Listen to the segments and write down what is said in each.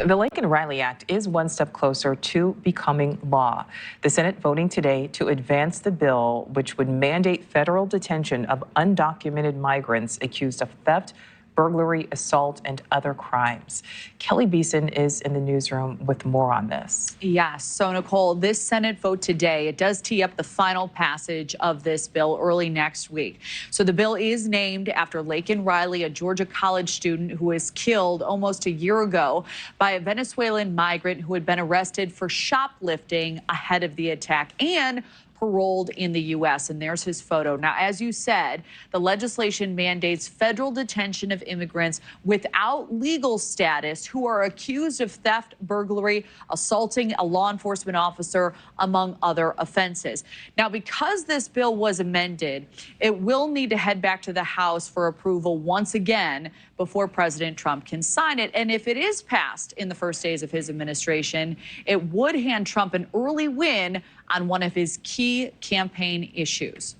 The Laken Riley Act is one step closer to becoming law. The Senate voting today to advance the bill, which would mandate federal detention of undocumented migrants accused of theft, burglary, assault, and other crimes. Kelly Beeson is in the newsroom with more on this. Yes. So, Nicole, this Senate vote today, it does tee up the final passage of this bill early next week. So the bill is named after Laken Riley, a Georgia college student who was killed almost a year ago by a Venezuelan migrant who had been arrested for shoplifting ahead of the attack and paroled in the U.S. And there's his photo. Now, as you said, the legislation mandates federal detention of immigrants without legal status who are accused of theft, burglary, assaulting a law enforcement officer, among other offenses. Now, because this bill was amended, it will need to head back to the House for approval once again before President Trump can sign it. And if it is passed in the first days of his administration, it would hand Trump an early win on one of his key campaign issues.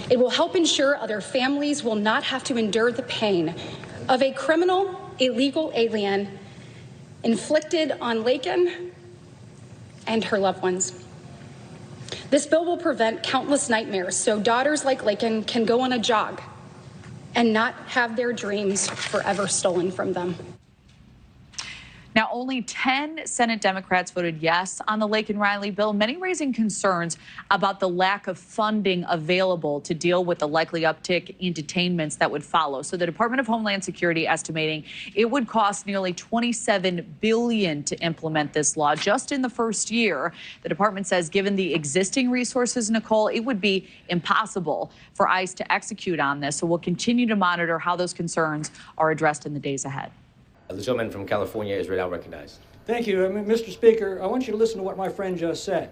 It will help ensure other families will not have to endure the pain of a criminal, illegal alien inflicted on Laken and her loved ones. This bill will prevent countless nightmares so daughters like Laken can go on a jog and not have their dreams forever stolen from them. Now, only 10 Senate Democrats voted yes on the Laken Riley bill, many raising concerns about the lack of funding available to deal with the likely uptick in detainments that would follow. So the Department of Homeland Security estimating it would cost nearly $27 billion to implement this law just in the first year. The department says given the existing resources, Nicole, it would be impossible for ICE to execute on this. So we'll continue to monitor how those concerns are addressed in the days ahead. The gentleman from California is now recognized. Thank you. Mr. Speaker, I want you to listen to what my friend just said,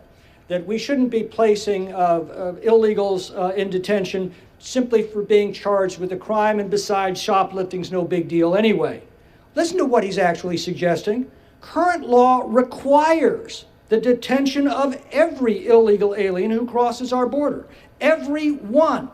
that we shouldn't be placing illegals in detention simply for being charged with a crime, and besides, shoplifting's no big deal anyway. Listen to what he's actually suggesting. Current law requires the detention of every illegal alien who crosses our border. Every one.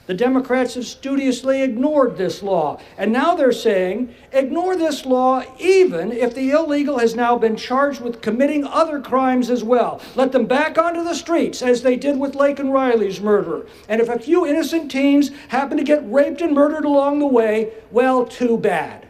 The Democrats have studiously ignored this law, and now they're saying, ignore this law even if the illegal has now been charged with committing other crimes as well. Let them back onto the streets, as they did with Laken Riley's murderer. And if a few innocent teens happen to get raped and murdered along the way, well, too bad.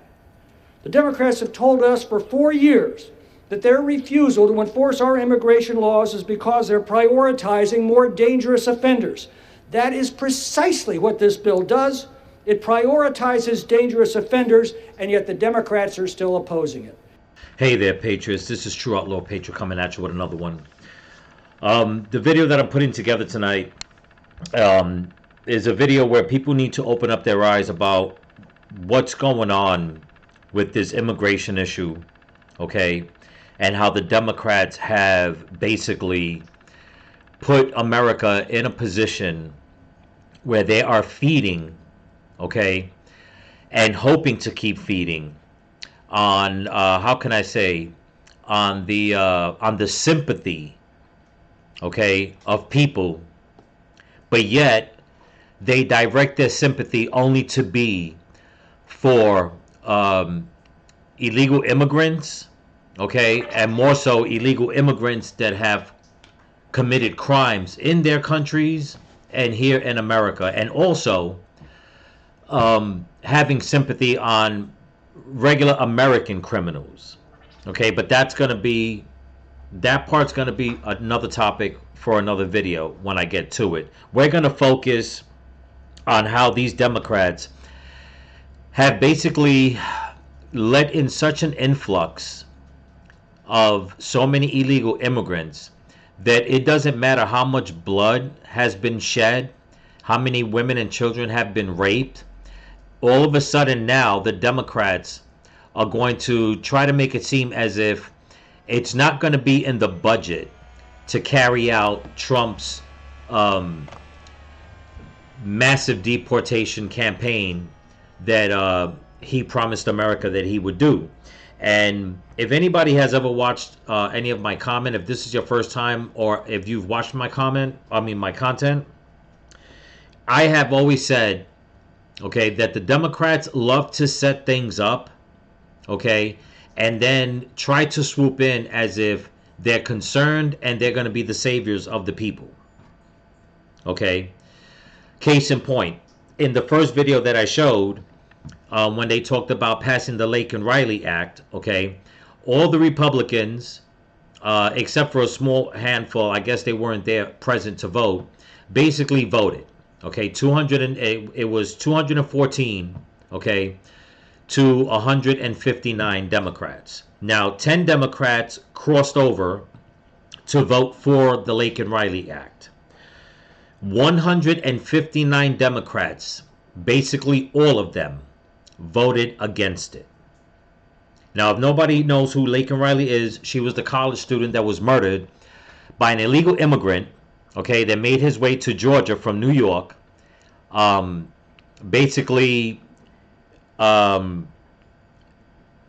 The Democrats have told us for 4 years that their refusal to enforce our immigration laws is because they're prioritizing more dangerous offenders. That is precisely what this bill does. It prioritizes dangerous offenders, and yet the Democrats are still opposing it. Hey there, Patriots. This is True Outlaw Patriot coming at you with another one. The video that I'm putting together tonight is a video where people need to open up their eyes about what's going on with this immigration issue, okay, and how the Democrats have basically put America in a position where they are feeding, okay, and hoping to keep feeding on how can I say, on the sympathy, okay, of people, but yet they direct their sympathy only to be for illegal immigrants, okay, and more so illegal immigrants that have committed crimes in their countries and here in America, and also having sympathy on regular American criminals, okay? But that part's gonna be another topic for another video when I get to it. We're gonna focus on how these Democrats have basically let in such an influx of so many illegal immigrants that it doesn't matter how much blood has been shed, how many women and children have been raped. All of a sudden now the Democrats are going to try to make it seem as if it's not going to be in the budget to carry out Trump's massive deportation campaign that he promised America that he would do. And if anybody has ever watched any of my comment, if this is your first time, or if you've watched my content, I have always said, okay, that the Democrats love to set things up, okay, and then try to swoop in as if they're concerned and they're going to be the saviors of the people. Okay? Case in point, in the first video that I showed, when they talked about passing the Laken-Riley Act, okay, all the Republicans, except for a small handful, I guess they weren't there present to vote, basically voted. Okay, it was 214, okay, to 159 Democrats. Now, 10 Democrats crossed over to vote for the Laken-Riley Act. 159 Democrats, basically all of them, voted against it. Now, if nobody knows who Laken-Riley is, she was the college student that was murdered by an illegal immigrant, okay, that made his way to Georgia from New York, basically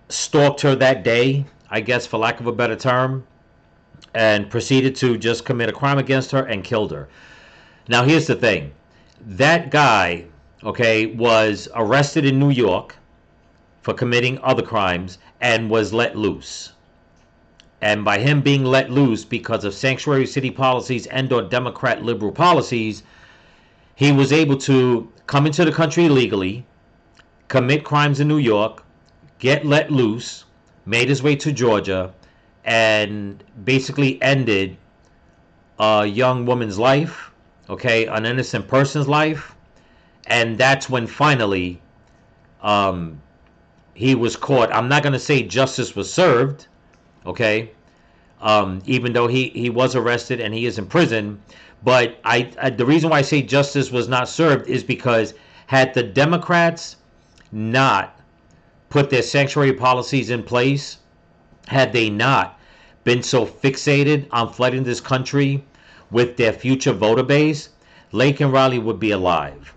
stalked her that day, I guess, for lack of a better term, and proceeded to just commit a crime against her and killed her. Now, here's the thing. That guy, okay, was arrested in New York for committing other crimes and was let loose. And by him being let loose because of sanctuary city policies and or Democrat liberal policies, he was able to come into the country illegally, commit crimes in New York, get let loose, made his way to Georgia, and basically ended a young woman's life, okay, an innocent person's life. And that's when finally he was caught. I'm not going to say justice was served, okay, even though he was arrested and he is in prison. But the reason why I say justice was not served is because had the Democrats not put their sanctuary policies in place, had they not been so fixated on flooding this country with their future voter base, Laken-Riley would be alive,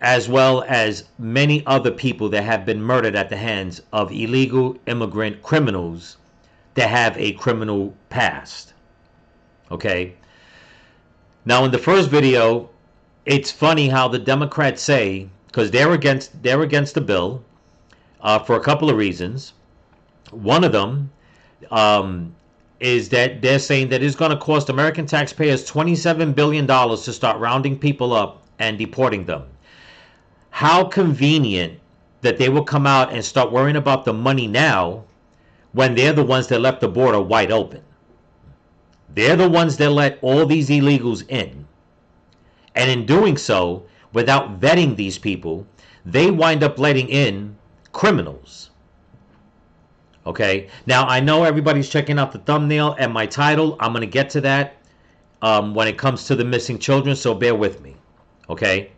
as well as many other people that have been murdered at the hands of illegal immigrant criminals that have a criminal past. Okay? Now, in the first video, it's funny how the Democrats say, because they're against the bill for a couple of reasons. One of them is that they're saying that it's going to cost American taxpayers $27 billion to start rounding people up and deporting them. How convenient that they will come out and start worrying about the money now when they're the ones that left the border wide open. They're the ones that let all these illegals in. And in doing so, without vetting these people, they wind up letting in criminals. Okay? Now, I know everybody's checking out the thumbnail and my title. I'm going to get to that when it comes to the missing children, so bear with me. Okay?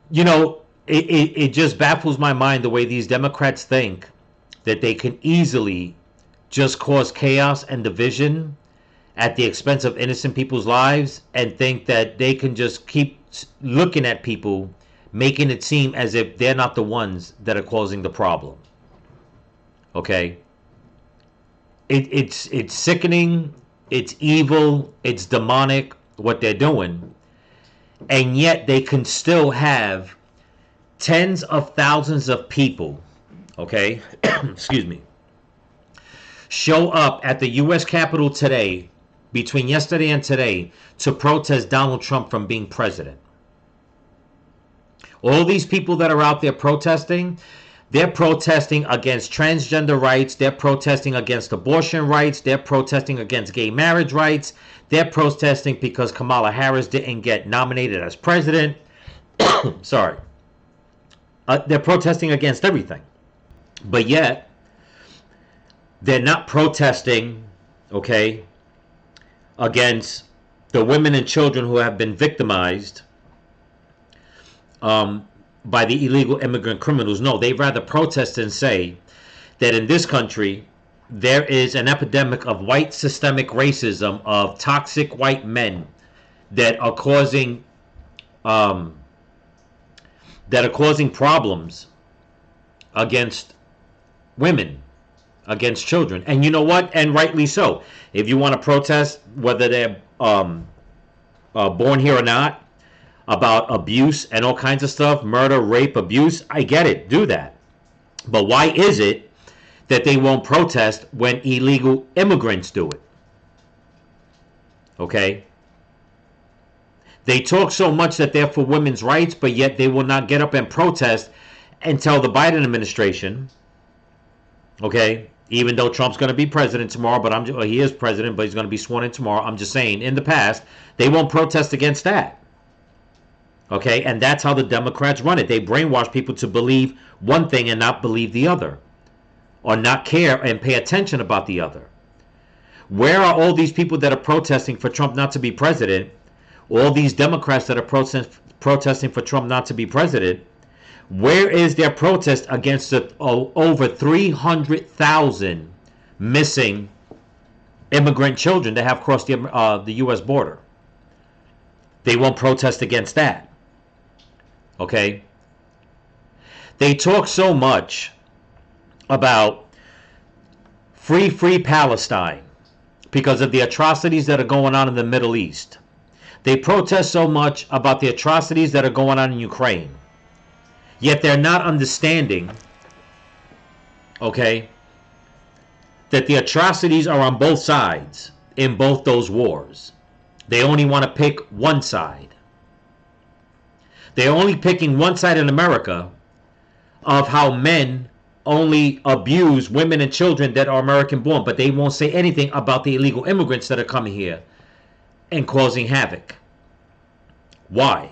You know, it just baffles my mind the way these Democrats think that they can easily just cause chaos and division at the expense of innocent people's lives and think that they can just keep looking at people, making it seem as if they're not the ones that are causing the problem. Okay? It's sickening, it's evil, it's demonic what they're doing, and yet they can still have tens of thousands of people, okay, excuse me, show up at the U.S. Capitol today, between yesterday and today, to protest Donald Trump from being president. All these people that are out there protesting, they're protesting against transgender rights, they're protesting against abortion rights, they're protesting against gay marriage rights, they're protesting because Kamala Harris didn't get nominated as president. Sorry. They're protesting against everything. But yet, they're not protesting, okay, against the women and children who have been victimized by the illegal immigrant criminals. No, they rather protest and say that in this country, there is an epidemic of white systemic racism, of toxic white men that are causing problems against women, against children. And you know what? And rightly so. If you want to protest, whether they're born here or not, about abuse and all kinds of stuff, murder, rape, abuse, I get it. Do that. But why is it that they won't protest when illegal immigrants do it. Okay? They talk so much that they're for women's rights, but yet they will not get up and protest until the Biden administration, okay, even though Trump's going to be president tomorrow, but he is president, but he's going to be sworn in tomorrow. I'm just saying, in the past, they won't protest against that. Okay, and that's how the Democrats run it. They brainwash people to believe one thing and not believe the other, or not care and pay attention about the other. Where are all these people that are protesting for Trump not to be president? All these Democrats that are protesting for Trump not to be president? Where is their protest against the over 300,000 missing immigrant children that have crossed the U.S. border? They won't protest against that. Okay? They talk so much about free Palestine because of the atrocities that are going on in the Middle East. They protest so much about the atrocities that are going on in Ukraine. Yet they're not understanding, okay, that the atrocities are on both sides in both those wars. They only want to pick one side. They're only picking one side in America of how men only abuse women and children that are American born, but they won't say anything about the illegal immigrants that are coming here and causing havoc. Why?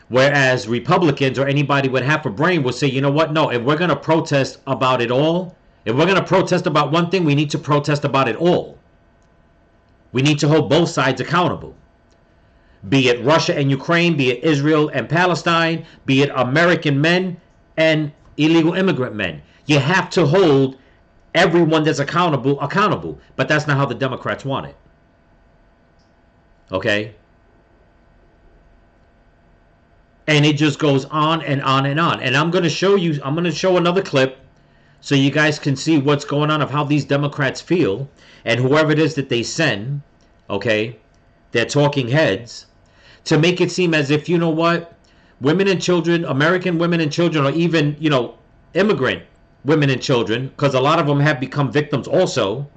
Whereas Republicans or anybody with half a brain will say, you know what, no, if we're going to protest about it all, if we're going to protest about one thing, we need to protest about it all. We need to hold both sides accountable. Be it Russia and Ukraine, be it Israel and Palestine, be it American men and illegal immigrant men. You have to hold everyone that's accountable. But that's not how the Democrats want it. Okay? And it just goes on and on and on. And I'm going to show another clip so you guys can see what's going on of how these Democrats feel. And whoever it is that they send, okay, they're talking heads, to make it seem as if, you know what, women and children, American women and children, or even, you know, immigrant women and children, because a lot of them have become victims also,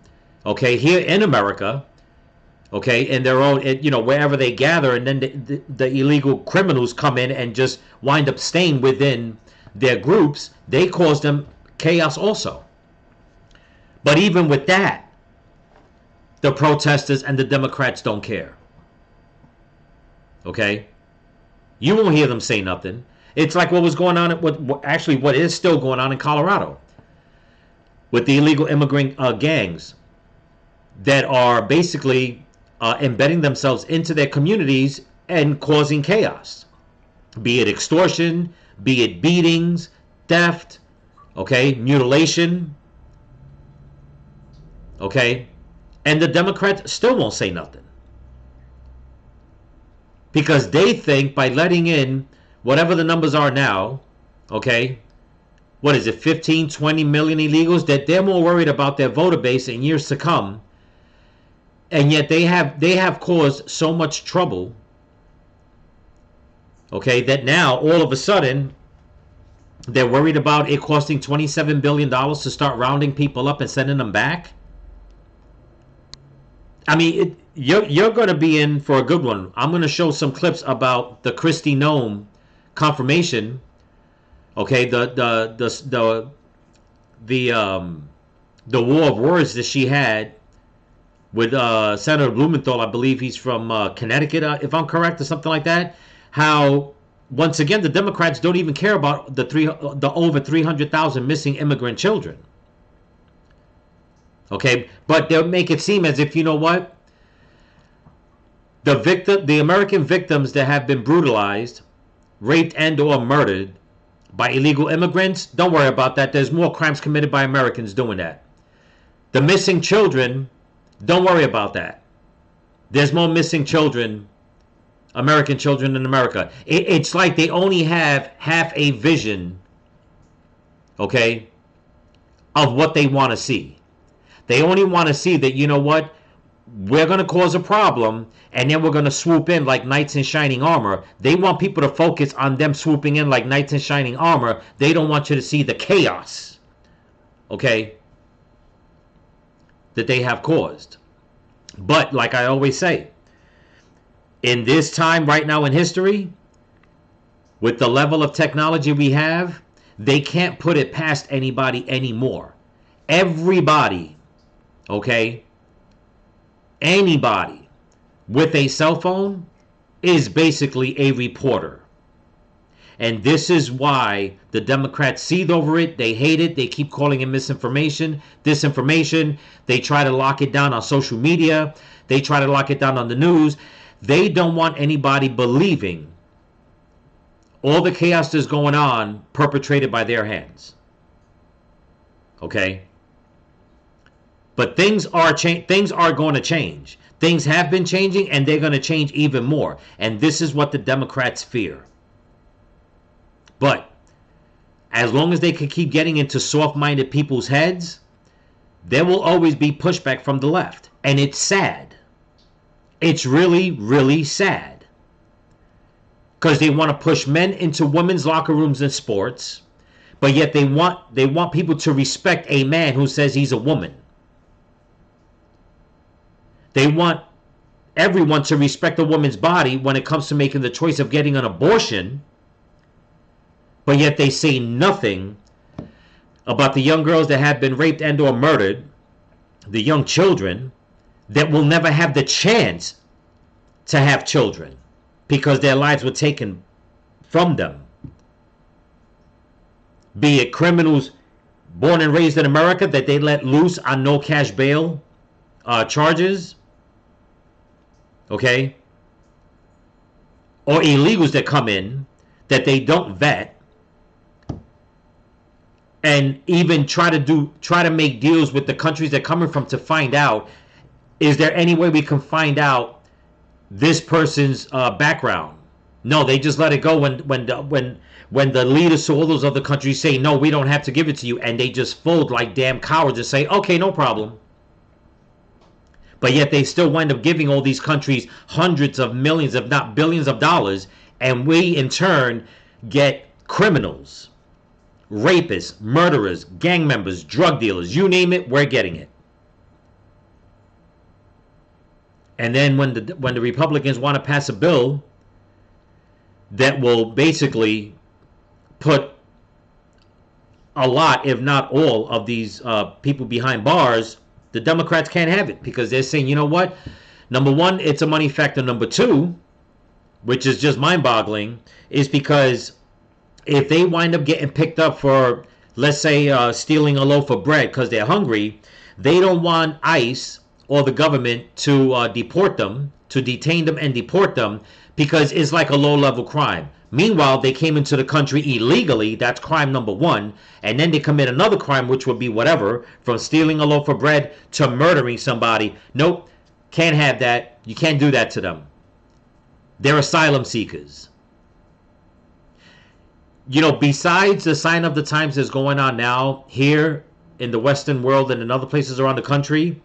okay, here in America, okay, in their own, you know, wherever they gather, and then the illegal criminals come in and just wind up staying within their groups. They cause them chaos also. But even with that, the protesters and the Democrats don't care. Okay? You won't hear them say nothing. It's like what was going on, what is still going on in Colorado with the illegal immigrant gangs that are basically embedding themselves into their communities and causing chaos. Be it extortion, be it beatings, theft, okay, mutilation, okay? And the Democrats still won't say nothing. Because they think by letting in whatever the numbers are now, okay, what is it, 15, 20 million illegals, that they're more worried about their voter base in years to come. And yet they have caused so much trouble, okay, that now all of a sudden they're worried about it costing $27 billion to start rounding people up and sending them back. I mean, you're going to be in for a good one. I'm going to show some clips about the Christie Noam confirmation. Okay, the war of words that she had with Senator Blumenthal. I believe he's from Connecticut, if I'm correct, or something like that. How once again the Democrats don't even care about the over 300,000 missing immigrant children. Okay, but they'll make it seem as if, you know what, the American victims that have been brutalized, raped and or murdered by illegal immigrants, don't worry about that. There's more crimes committed by Americans doing that. The missing children, don't worry about that. There's more missing children, American children in America. It's like they only have half a vision, okay, of what they want to see. They only want to see that, you know what, we're going to cause a problem and then we're going to swoop in like knights in shining armor. They want people to focus on them swooping in like knights in shining armor. They don't want you to see the chaos okay, that they have caused. But like I always say, in this time right now in history, with the level of technology we have, they can't put it past anybody anymore. Everybody, okay, anybody with a cell phone is basically a reporter. And this is why the Democrats seethe over it. They hate it. They keep calling it misinformation, disinformation. They try to lock it down on social media. They try to lock it down on the news. They don't want anybody believing all the chaos that's going on perpetrated by their hands. Okay? But things are going to change. Things have been changing, and they're going to change even more. And this is what the Democrats fear. But as long as they can keep getting into soft-minded people's heads, there will always be pushback from the left. And it's sad. It's really, really sad. Because they want to push men into women's locker rooms in sports, but yet they want people to respect a man who says he's a woman. They want everyone to respect a woman's body when it comes to making the choice of getting an abortion, but yet they say nothing about the young girls that have been raped and or murdered, the young children that will never have the chance to have children because their lives were taken from them. Be it criminals born and raised in America that they let loose on no cash bail charges, okay? Or illegals that come in that they don't vet and even try to make deals with the countries they're coming from to find out, is there any way we can find out this person's background? No, they just let it go when the leaders to all those other countries say, no, we don't have to give it to you, and they just fold like damn cowards and say, okay, no problem. But yet they still wind up giving all these countries hundreds of millions, if not billions of dollars, and we in turn get criminals, rapists, murderers, gang members, drug dealers, you name it, we're getting it. And then when the Republicans want to pass a bill that will basically put a lot, if not all, of these people behind bars, the Democrats can't have it because they're saying, you know what? Number one, it's a money factor. Number two, which is just mind-boggling, is because if they wind up getting picked up for, let's say, stealing a loaf of bread because they're hungry, they don't want ICE or the government to deport them, to detain them and deport them, because it's like a low-level crime. Meanwhile, they came into the country illegally. That's crime number one. And then they commit another crime, which would be whatever, from stealing a loaf of bread to murdering somebody. Nope, can't have that. You can't do that to them. They're asylum seekers. You know, besides the sign of the times that's going on now here in the Western world and in other places around the country,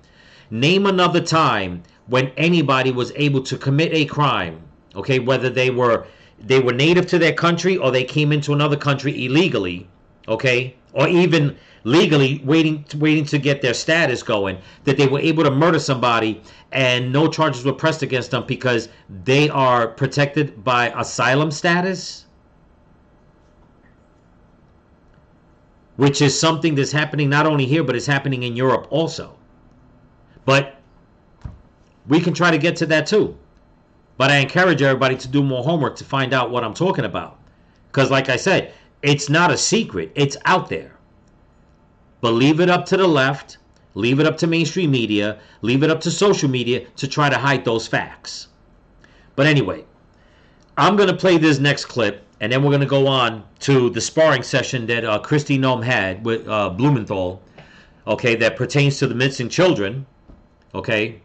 name another time when anybody was able to commit a crime, okay, whether they were native to their country or they came into another country illegally, okay, or even legally waiting to get their status going, that they were able to murder somebody and no charges were pressed against them because they are protected by asylum status, which is something that's happening not only here, but it's happening in Europe also. But we can try to get to that too. But I encourage everybody to do more homework to find out what I'm talking about. Because like I said, it's not a secret. It's out there. But leave it up to the left. Leave it up to mainstream media. Leave it up to social media to try to hide those facts. But anyway, I'm going to play this next clip. And then we're going to go on to the sparring session that Christie Noam had with Blumenthal. Okay, that pertains to the missing children. Okay.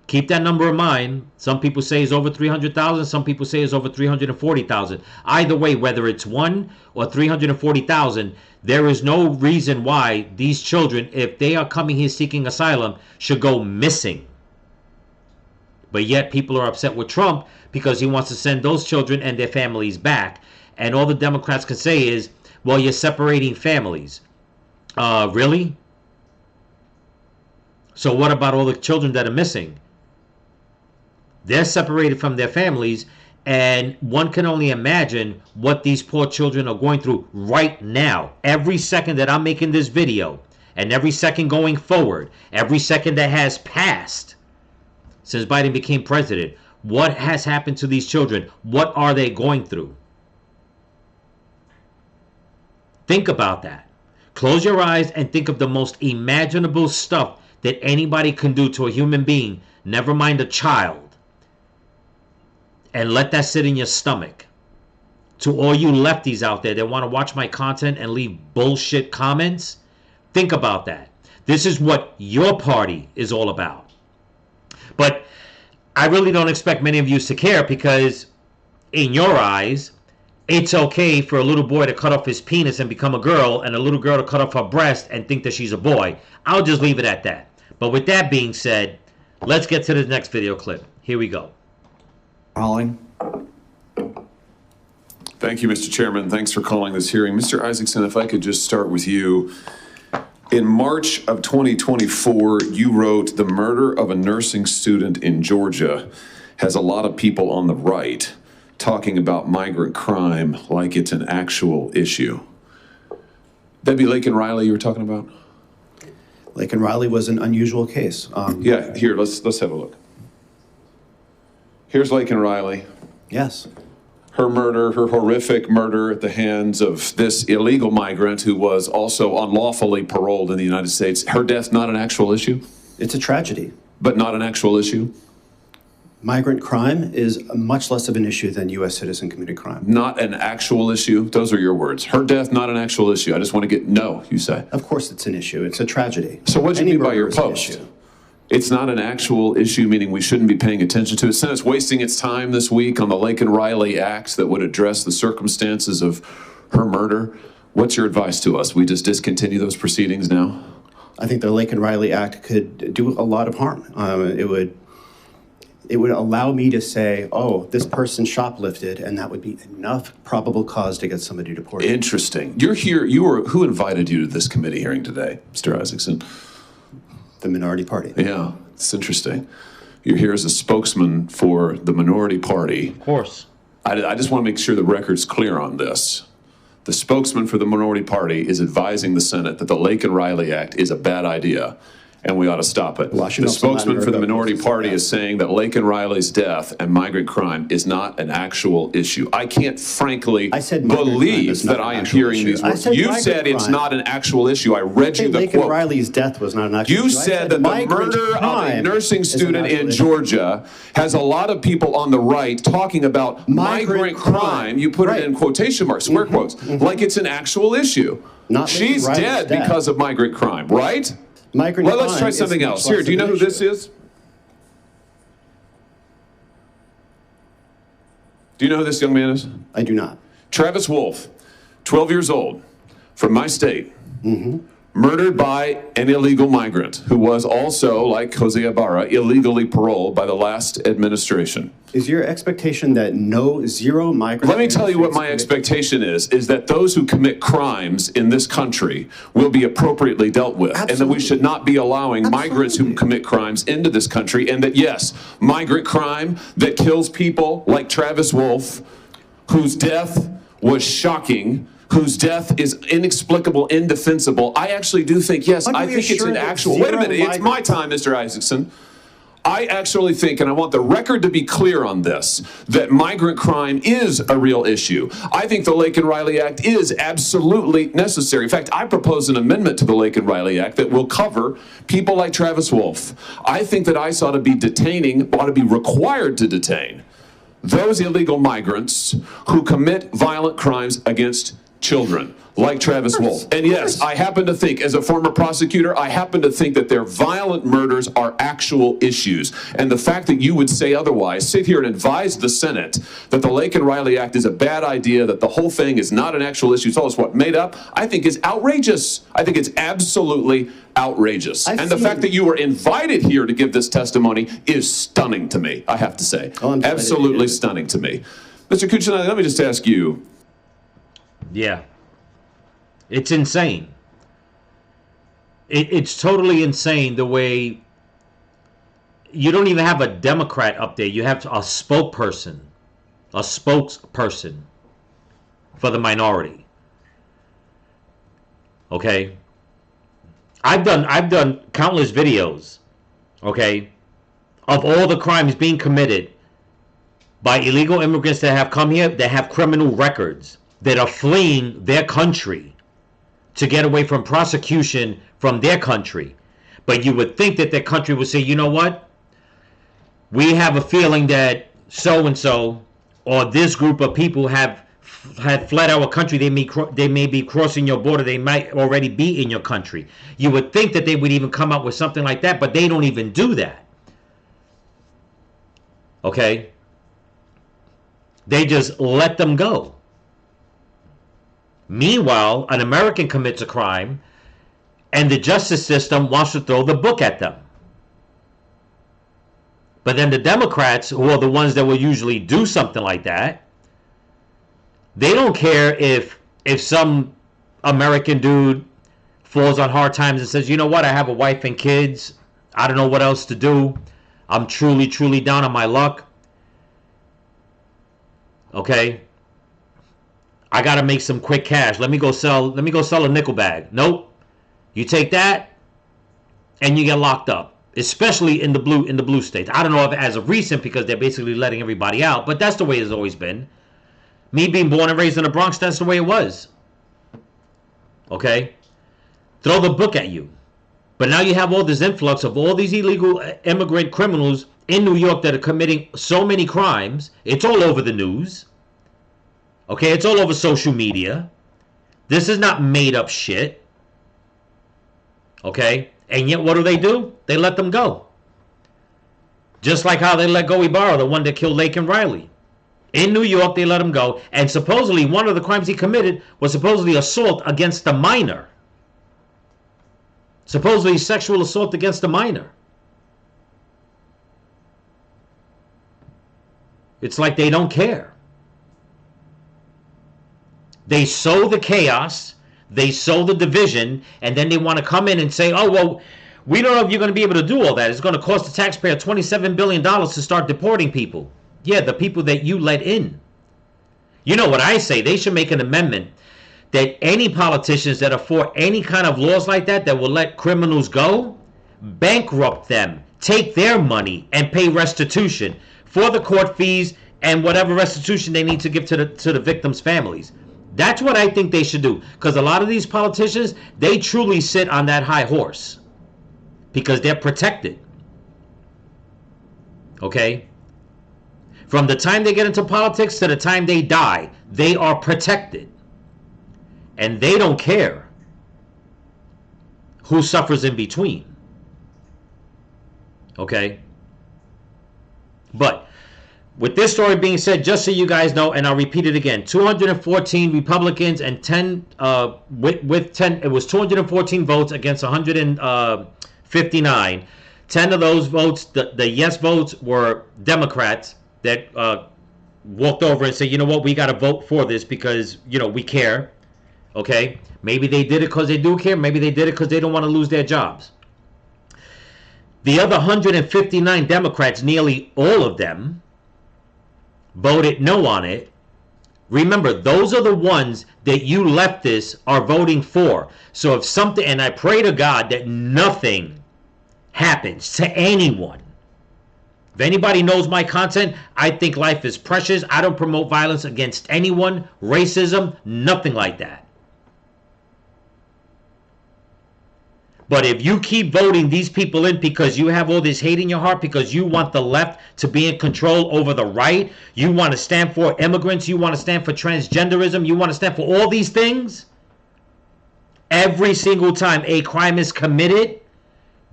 Keep that number in mind. Some people say it's over 300,000. Some people say it's over 340,000. Either way, whether it's 1 or 340,000, there is no reason why these children, if they are coming here seeking asylum, should go missing. But yet people are upset with Trump because he wants to send those children and their families back. And all the Democrats can say is, well, you're separating families. Really? So what about all the children that are missing? They're separated from their families, and one can only imagine what these poor children are going through right now. Every second that I'm making this video, and every second going forward, every second that has passed since Biden became president, what has happened to these children? What are they going through? Think about that. Close your eyes and think of the most imaginable stuff that anybody can do to a human being, never mind a child. And let that sit in your stomach. To all you lefties out there that want to watch my content and leave bullshit comments, think about that. This is what your party is all about. But I really don't expect many of you to care, because in your eyes, it's okay for a little boy to cut off his penis and become a girl, and a little girl to cut off her breast and think that she's a boy. I'll just leave it at that. But with that being said, let's get to the next video clip. Here we go. Holling. Thank you, Mr. Chairman. Thanks for calling this hearing. Mr. Isaacson, if I could just start with you. In March of 2024, you wrote, "The murder of a nursing student in Georgia has a lot of people on the right talking about migrant crime like it's an actual issue." That'd be Laken Riley you were talking about? Laken Riley was an unusual case. Yeah, here, let's have a look. Here's Laken Riley. Yes. Her murder, her horrific murder at the hands of this illegal migrant who was also unlawfully paroled in the United States. Her death, not an actual issue? It's a tragedy. But not an actual issue? Migrant crime is much less of an issue than U.S. citizen committed crime. Not an actual issue? Those are your words. Her death, not an actual issue. I just want to get, no, you say. Of course it's an issue. It's a tragedy. So what do you mean by your murder is an post? issue. It's not an actual issue, meaning we shouldn't be paying attention to it. Senate's wasting its time this week on the Laken Riley acts that would address the circumstances of her murder. What's your advice to us? We just discontinue those proceedings now? I think the Laken Riley Act could do a lot of harm. It would allow me to say, oh, this person shoplifted, and that would be enough probable cause to get somebody deported. Interesting. You're here, who invited you to this committee hearing today, Mr. Isaacson? The minority party. Yeah, it's interesting. You're here as a spokesman for the minority party. Of course. I just want to make sure the record's clear on this. The spokesman for the minority party is advising the Senate that the Laken Riley Act is a bad idea and we ought to stop it. The spokesman for the minority party is saying that Laken Riley's death and migrant crime is not an actual issue. I can't frankly believe that I am hearing these words. You said it's not an actual issue. I read you the quote. Laken Riley's death was not an actual issue. You said that the murder of a nursing student in Georgia has a lot of people on the right talking about migrant crime. You put it in quotation marks, square quotes, like it's an actual issue. She's dead because of migrant crime, right? Well, let's try something else. Here, do you know who this is? Do you know who this young man is? I do not. Travis Wolf, 12 years old, from my state, murdered by an illegal migrant who was also, like Jose Ibarra, illegally paroled by the last administration. Is your expectation that zero migrants? Let me tell you what my expectation is that those who commit crimes in this country will be appropriately dealt with. Absolutely. And that we should not be allowing migrants who commit crimes into this country, and that, yes, migrant crime that kills people like Travis Wolf, whose death was shocking, whose death is inexplicable, indefensible. I actually do think, yes, I think it's an actual, wait a minute, it's my time, Mr. Isaacson. I actually think, and I want the record to be clear on this, that migrant crime is a real issue. I think the Laken Riley Act is absolutely necessary. In fact, I propose an amendment to the Laken Riley Act that will cover people like Travis Wolf. I think that ICE ought to be required to detain those illegal migrants who commit violent crimes against children, like Travis Wolf. And yes, I happen to think, as a former prosecutor, I happen to think that their violent murders are actual issues. And the fact that you would say otherwise, sit here and advise the Senate that the Laken Riley Act is a bad idea, that the whole thing is not an actual issue, tell us what, made up, I think is outrageous. I think it's absolutely outrageous. And the fact that you were invited here to give this testimony is stunning to me, I have to say. Absolutely stunning to me. Mr. Kucinich, let me just ask you. Yeah. It's insane. It's totally insane the way you don't even have a Democrat up there. You have a spokesperson for the minority. Okay? I've done countless videos, okay, of all the crimes being committed by illegal immigrants that have come here, that have criminal records, that are fleeing their country to get away from prosecution from their country. But you would think that their country would say, you know what? We have a feeling that so-and-so or this group of people have fled our country. They may be crossing your border. They might already be in your country. You would think that they would even come up with something like that, but they don't even do that. Okay? They just let them go. Meanwhile, an American commits a crime and the justice system wants to throw the book at them. But then the Democrats, who are the ones that will usually do something like that, they don't care if some American dude falls on hard times and says, you know what, I have a wife and kids. I don't know what else to do. I'm truly, truly down on my luck. Okay? I got to make some quick cash. Let me go sell a nickel bag. Nope. You take that and you get locked up, especially in the blue states. I don't know if as of recent, because they're basically letting everybody out, but that's the way it's always been. Me being born and raised in the Bronx, that's the way it was. Okay? Throw the book at you. But now you have all this influx of all these illegal immigrant criminals in New York that are committing so many crimes. It's all over the news. Okay? It's all over social media. This is not made up shit. Okay? And yet what do? They let them go. Just like how they let go Ibarra, the one that killed Laken Riley. In New York, they let him go. And supposedly, one of the crimes he committed was supposedly assault against a minor. Supposedly sexual assault against a minor. It's like they don't care. They sow the chaos, they sow the division, and then they want to come in and say, oh, well, we don't know if you're going to be able to do all that. It's going to cost the taxpayer $27 billion to start deporting people. Yeah, the people that you let in. You know what I say? They should make an amendment that any politicians that are for any kind of laws like that will let criminals go, bankrupt them, take their money, and pay restitution for the court fees and whatever restitution they need to give to the victims' families. That's what I think they should do. Because a lot of these politicians, they truly sit on that high horse. Because they're protected. Okay? From the time they get into politics to the time they die, they are protected. And they don't care who suffers in between. Okay? But with this story being said, just so you guys know, and I'll repeat it again, 214 Republicans and 10 with 10, it was 214 votes against 159. 10 of those votes, the yes votes, were Democrats that walked over and said, you know what, we got to vote for this because, you know, we care. Okay? Maybe they did it because they do care. Maybe they did it because they don't want to lose their jobs. The other 159 Democrats, nearly all of them, voted no on it. Remember, those are the ones that you leftists are voting for. So if something, and I pray to God that nothing happens to anyone. If anybody knows my content, I think life is precious. I don't promote violence against anyone, racism, nothing like that. But if you keep voting these people in because you have all this hate in your heart, because you want the left to be in control over the right, you want to stand for immigrants, you want to stand for transgenderism, you want to stand for all these things, every single time a crime is committed,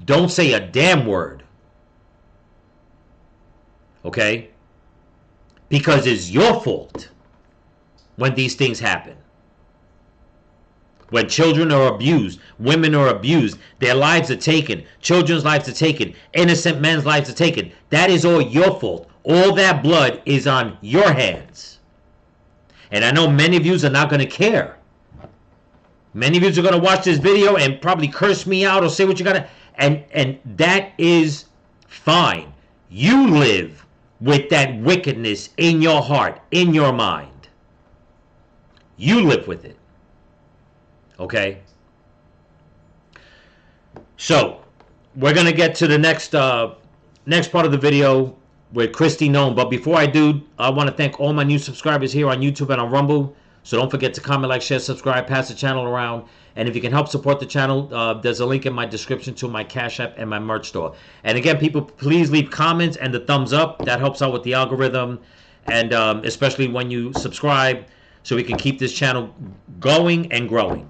don't say a damn word. Okay? Because it's your fault when these things happen. When children are abused, women are abused, their lives are taken, children's lives are taken, innocent men's lives are taken. That is all your fault. All that blood is on your hands. And I know many of you are not going to care. Many of you are going to watch this video and probably curse me out or say what you got to, and that is fine. You live with that wickedness in your heart, in your mind. You live with it. Okay? So, we're going to get to the next part of the video with Christie Noam. But before I do, I want to thank all my new subscribers here on YouTube and on Rumble. So don't forget to comment, like, share, subscribe, pass the channel around. And if you can help support the channel, there's a link in my description to my Cash App and my merch store. And again, people, please leave comments and the thumbs up. That helps out with the algorithm. And especially when you subscribe, so we can keep this channel going and growing.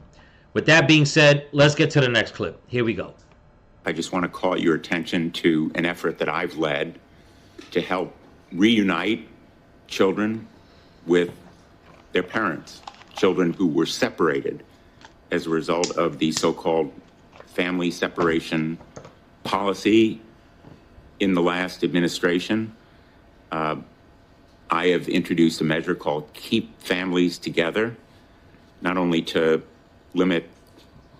With that being said, let's get to the next clip. Here we go. I just want to call your attention to an effort that I've led to help reunite children with their parents, children who were separated as a result of the so-called family separation policy in the last administration. I have introduced a measure called Keep Families Together, not only to limit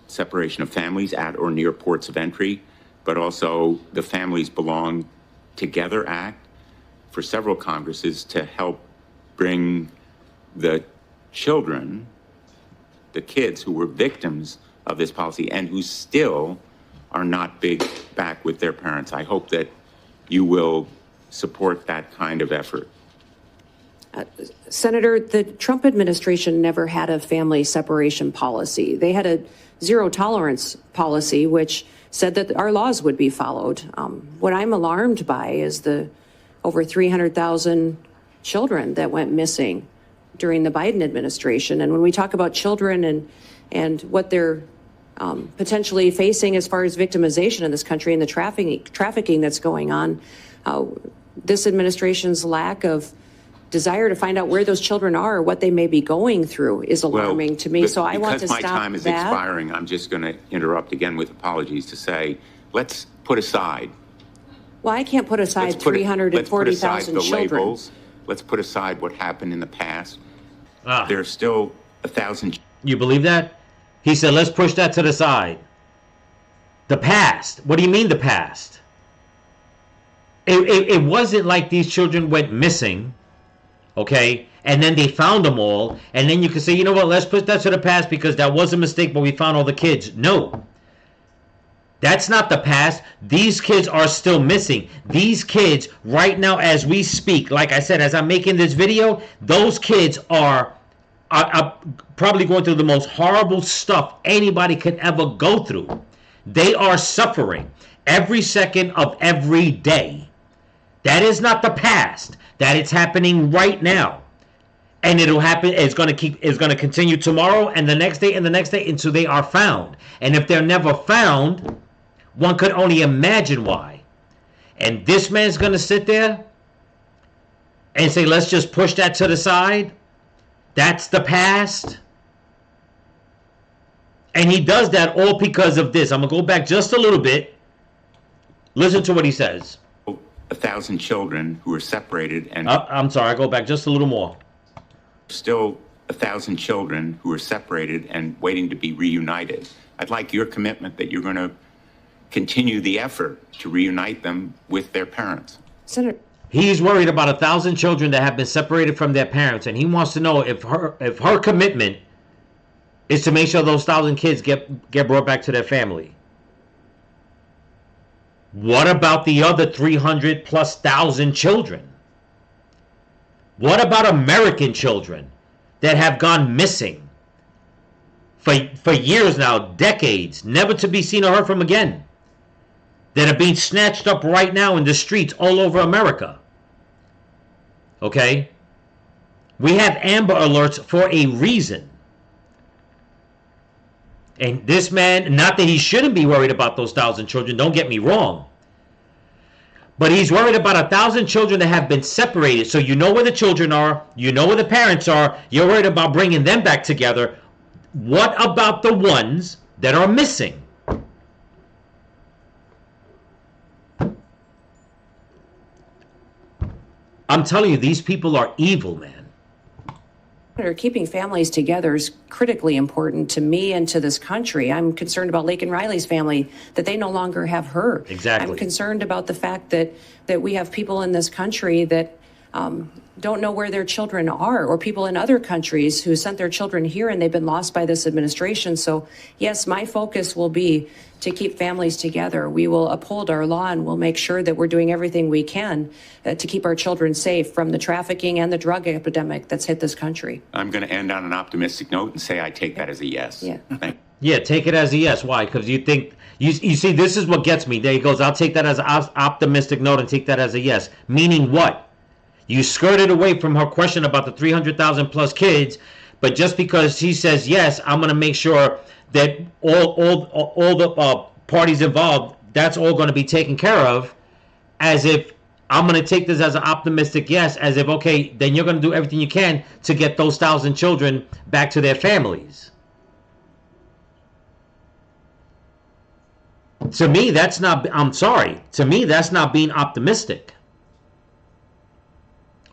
separation of families at or near ports of entry, but also the Families Belong Together Act for several Congresses to help bring the children, the kids who were victims of this policy and who still are not back with their parents. I hope that you will support that kind of effort. Senator, the Trump administration never had a family separation policy. They had a zero tolerance policy, which said that our laws would be followed. What I'm alarmed by is the over 300,000 children that went missing during the Biden administration. And when we talk about children and what they're potentially facing as far as victimization in this country and the trafficking that's going on, this administration's lack of desire to find out where those children are or what they may be going through is alarming to me. So I want to stop that. Because my time is expiring, I'm just going to interrupt again with apologies to say, let's put aside. Well, I can't put aside 340,000 children. Labels. Let's put aside what happened in the past. There's still 1,000. You believe that? He said, let's push that to the side. The past. What do you mean the past? It wasn't like these children went missing, okay, and then they found them all, and then you can say, you know what, let's push that to the past because that was a mistake, but we found all the kids. No. That's not the past. These kids are still missing. These kids, right now as we speak, like I said, as I'm making this video, those kids are probably going through the most horrible stuff anybody could ever go through. They are suffering every second of every day. That is not the past. That is happening right now. And it'll happen, it's going to continue tomorrow and the next day and the next day until they are found. And if they're never found, one could only imagine why. And this man's going to sit there and say, let's just push that to the side. That's the past. And he does that all because of this. I'm going to go back just a little bit. Listen to what he says. 1,000 children who are separated and... I'm sorry, I go back just a little more. Still 1,000 children who are separated and waiting to be reunited. I'd like your commitment that you're going to continue the effort to reunite them with their parents. Senator, he's worried about 1,000 children that have been separated from their parents, and he wants to know if her commitment is to make sure those 1,000 kids get brought back to their family. What about the other 300,000+ children? What about American children that have gone missing for years now, decades, never to be seen or heard from again, that are being snatched up right now in the streets all over America? Okay? We have Amber Alerts for a reason. And this man, not that he shouldn't be worried about those 1,000 children, don't get me wrong. But he's worried about 1,000 children that have been separated. So you know where the children are. You know where the parents are. You're worried about bringing them back together. What about the ones that are missing? I'm telling you, these people are evil, man. Keeping families together is critically important to me and to this country. I'm concerned about Laken Riley's family, that they no longer have her. Exactly. I'm concerned about the fact that we have people in this country that don't know where their children are, or people in other countries who sent their children here and they've been lost by this administration. So yes, my focus will be to keep families together. We will uphold our law and we'll make sure that we're doing everything we can to keep our children safe from the trafficking and the drug epidemic that's hit this country. I'm going to end on an optimistic note and say I take that as a yes. Yeah. Yeah, take it as a yes. Why? Because you think, you see, this is what gets me. There he goes, I'll take that as an optimistic note and take that as a yes. Meaning what? You skirted away from her question about the 300,000 plus kids, but just because she says yes, I'm going to make sure that all the parties involved, that's all going to be taken care of, as if I'm going to take this as an optimistic yes, as if, okay, then you're going to do everything you can to get those 1,000 children back to their families. To me, that's not, I'm sorry, to me, that's not being optimistic.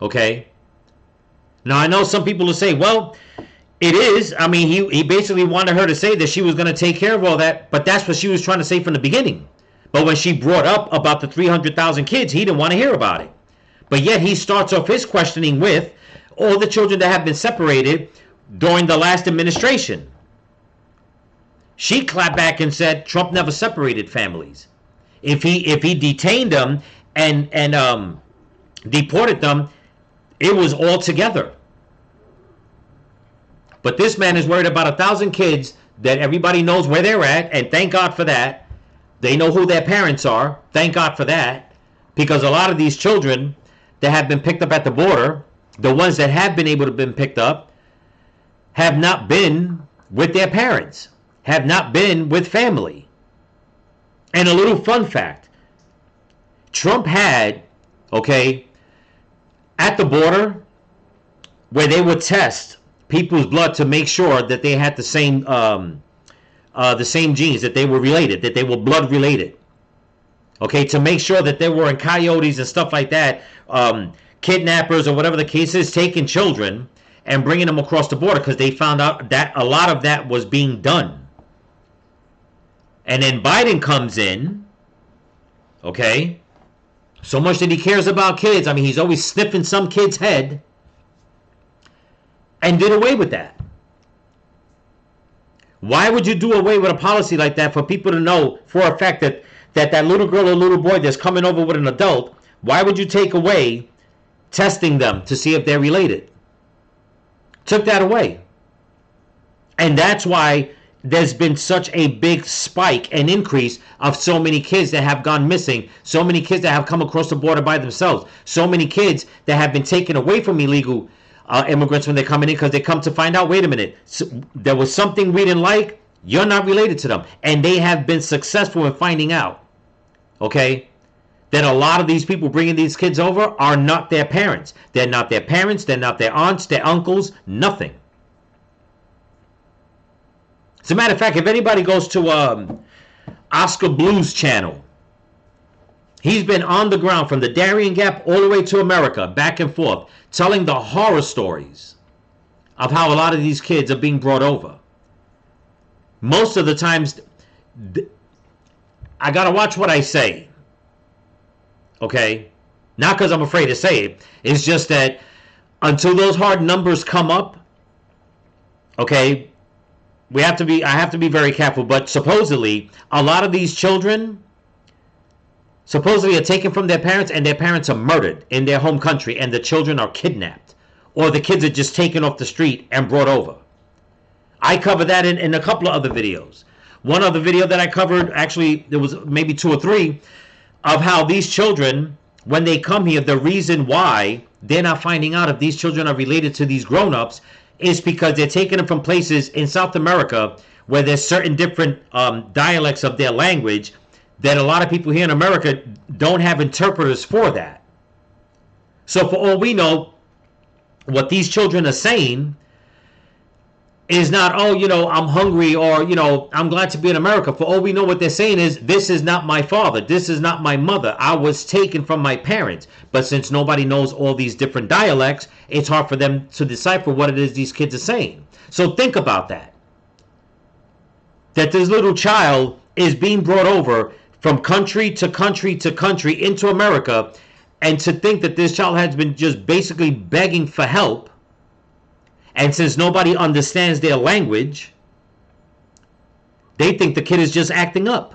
Okay? Now, I know some people will say, well, it is. I mean, he basically wanted her to say that she was going to take care of all that, but that's what she was trying to say from the beginning. But when she brought up about the 300,000 kids, he didn't want to hear about it. But yet he starts off his questioning with all the children that have been separated during the last administration. She clapped back and said Trump never separated families. If he detained them and deported them, it was all together. But this man is worried about 1,000 kids that everybody knows where they're at, and thank God for that. They know who their parents are. Thank God for that. Because a lot of these children that have been picked up at the border, the ones that have been able to be picked up, have not been with their parents, have not been with family. And a little fun fact, Trump had, okay, at the border, where they would test people's blood to make sure that they had the same genes, that they were related, that they were blood related. Okay, to make sure that there weren't coyotes and stuff like that, kidnappers or whatever the case is, taking children and bringing them across the border, because they found out that a lot of that was being done. And then Biden comes in, okay, so much that he cares about kids. I mean, he's always sniffing some kid's head, and did away with that. Why would you do away with a policy like that for people to know for a fact that little girl or little boy that's coming over with an adult, why would you take away testing them to see if they're related? Took that away. And that's why there's been such a big spike and increase of so many kids that have gone missing, so many kids that have come across the border by themselves, so many kids that have been taken away from illegal immigrants when they're coming in, because they come to find out, wait a minute, so there was something we didn't like, you're not related to them. And they have been successful in finding out, okay, that a lot of these people bringing these kids over are not their parents. They're not their parents, they're not their aunts, their uncles, nothing. As a matter of fact, if anybody goes to Oscar Blue's channel, he's been on the ground from the Darien Gap all the way to America, back and forth, telling the horror stories of how a lot of these kids are being brought over. Most of the times, I gotta watch what I say, okay? Not because I'm afraid to say it. It's just that until those hard numbers come up, okay, I have to be very careful. But supposedly, a lot of these children supposedly are taken from their parents, and their parents are murdered in their home country, and the children are kidnapped, or the kids are just taken off the street and brought over. I cover that in a couple of other videos. One other video that I covered, actually, there was maybe 2 or 3, of how these children, when they come here, the reason why they're not finding out if these children are related to these grown-ups is because they're taking them from places in South America where there's certain different dialects of their language that a lot of people here in America don't have interpreters for that. So for all we know, what these children are saying, is not, oh, I'm hungry, or, I'm glad to be in America. For all we know, what they're saying is, this is not my father. This is not my mother. I was taken from my parents. But since nobody knows all these different dialects, it's hard for them to decipher what it is these kids are saying. So think about that. That this little child is being brought over from country to country to country into America, and to think that this child has been just basically begging for help, and since nobody understands their language, they think the kid is just acting up.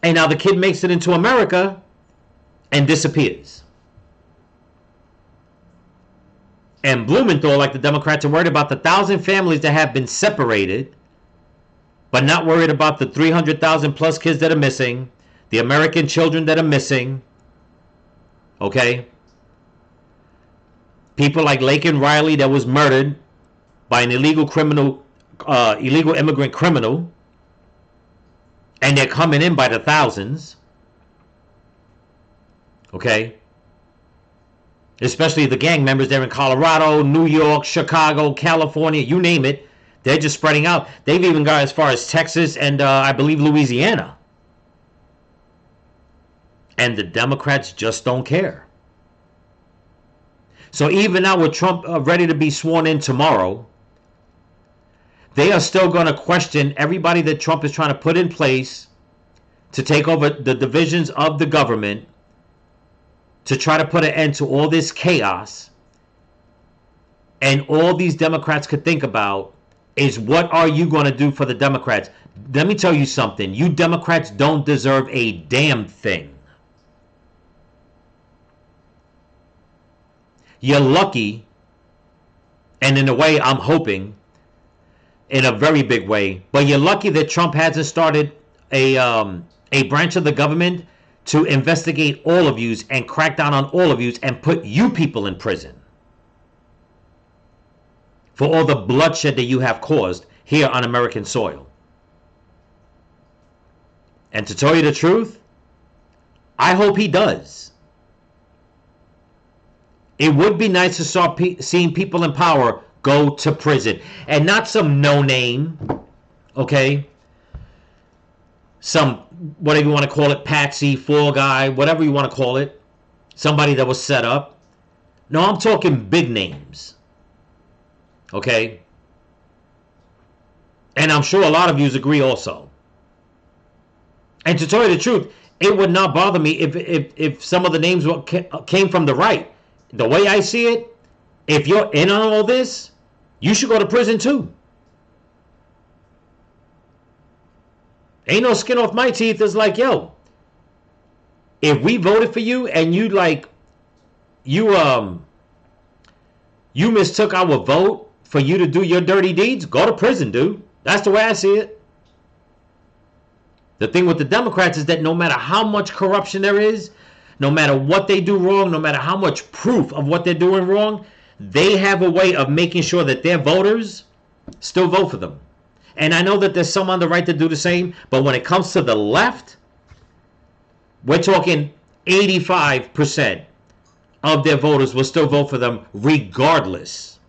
And now the kid makes it into America and disappears. And Blumenthal, like the Democrats, are worried about the 1,000 families that have been separated, but not worried about the 300,000 plus kids that are missing, the American children that are missing. Okay? People like Laken Riley that was murdered by an illegal immigrant criminal, and they're coming in by the thousands. Okay? Especially the gang members there in Colorado, New York, Chicago, California, you name it. They're just spreading out. They've even got as far as Texas and I believe Louisiana. And the Democrats just don't care. So even now with Trump ready to be sworn in tomorrow, they are still going to question everybody that Trump is trying to put in place to take over the divisions of the government, to try to put an end to all this chaos. And all these Democrats could think about is, what are you going to do for the Democrats? Let me tell you something. You Democrats don't deserve a damn thing. You're lucky, and in a way, I'm hoping, in a very big way, but you're lucky that Trump hasn't started a branch of the government to investigate all of yous and crack down on all of yous and put you people in prison for all the bloodshed that you have caused here on American soil. And to tell you the truth, I hope he does. It would be nice to start seeing people in power go to prison, and not some no-name, okay? Some, whatever you want to call it, patsy, fall guy, whatever you want to call it, somebody that was set up. No, I'm talking big names, okay? And I'm sure a lot of you agree also. And to tell you the truth, it would not bother me if some of the names came from the right. The way I see it, if you're in on all this, you should go to prison too. Ain't no skin off my teeth. It's like, yo, if we voted for you and you mistook our vote for you to do your dirty deeds, go to prison, dude. That's the way I see it. The thing with the Democrats is that no matter how much corruption there is, no matter what they do wrong, no matter how much proof of what they're doing wrong, they have a way of making sure that their voters still vote for them. And I know that there's some on the right to do the same, but when it comes to the left, we're talking 85% of their voters will still vote for them regardless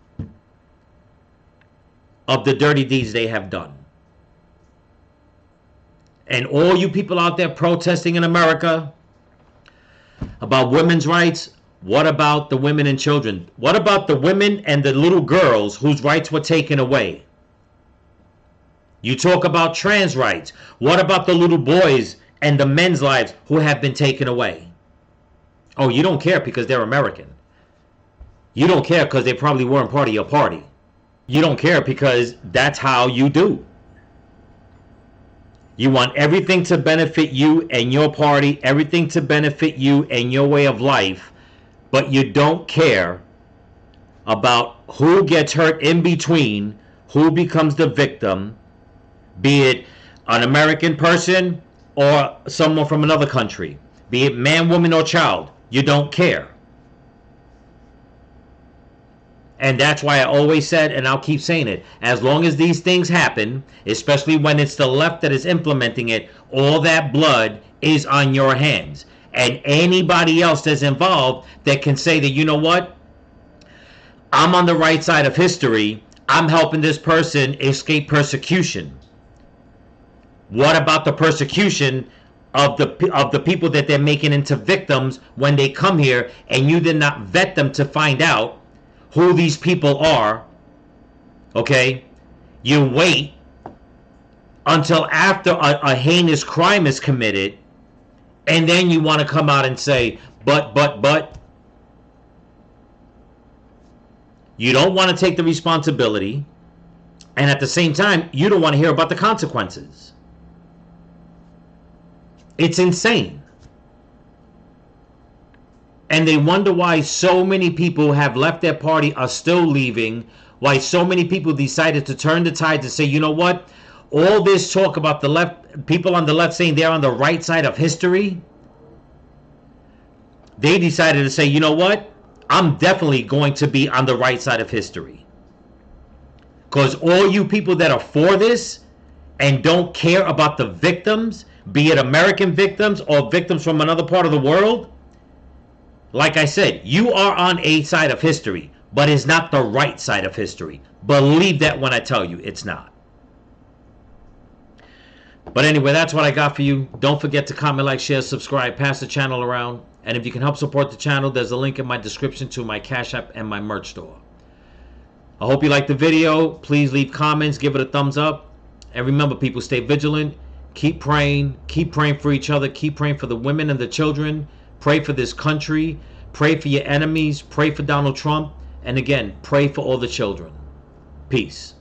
of the dirty deeds they have done. And all you people out there protesting in America about women's rights, what about the women and children? What about the women and the little girls whose rights were taken away? You talk about trans rights. What about the little boys and the men's lives who have been taken away? Oh, you don't care because they're American. You don't care because they probably weren't part of your party. You don't care because that's how you do. You want everything to benefit you and your party, everything to benefit you and your way of life, but you don't care about who gets hurt in between, who becomes the victim, be it an American person or someone from another country, be it man, woman, or child. You don't care. And that's why I always said, and I'll keep saying it, as long as these things happen, especially when it's the left that is implementing it, all that blood is on your hands. And anybody else that's involved that can say that, you know what, I'm on the right side of history. I'm helping this person escape persecution. What about the persecution of the people that they're making into victims when they come here, and you did not vet them to find out who these people are? Okay, you wait until after a heinous crime is committed, and then you want to come out and say, but. You don't want to take the responsibility, and at the same time, you don't want to hear about the consequences. It's insane. And they wonder why so many people have left their party, are still leaving, why so many people decided to turn the tides and say, you know what? All this talk about the left, people on the left saying they're on the right side of history, they decided to say, you know what? I'm definitely going to be on the right side of history. Because all you people that are for this and don't care about the victims, be it American victims or victims from another part of the world, like I said, you are on a side of history, but it's not the right side of history. Believe that when I tell you it's not. But anyway, that's what I got for you. Don't forget to comment, like, share, subscribe, pass the channel around. And if you can help support the channel, there's a link in my description to my Cash App and my merch store. I hope you liked the video. Please leave comments, give it a thumbs up. And remember, people, stay vigilant. Keep praying for each other. Keep praying for the women and the children. Pray for this country. Pray for your enemies. Pray for Donald Trump. And again, pray for all the children. Peace.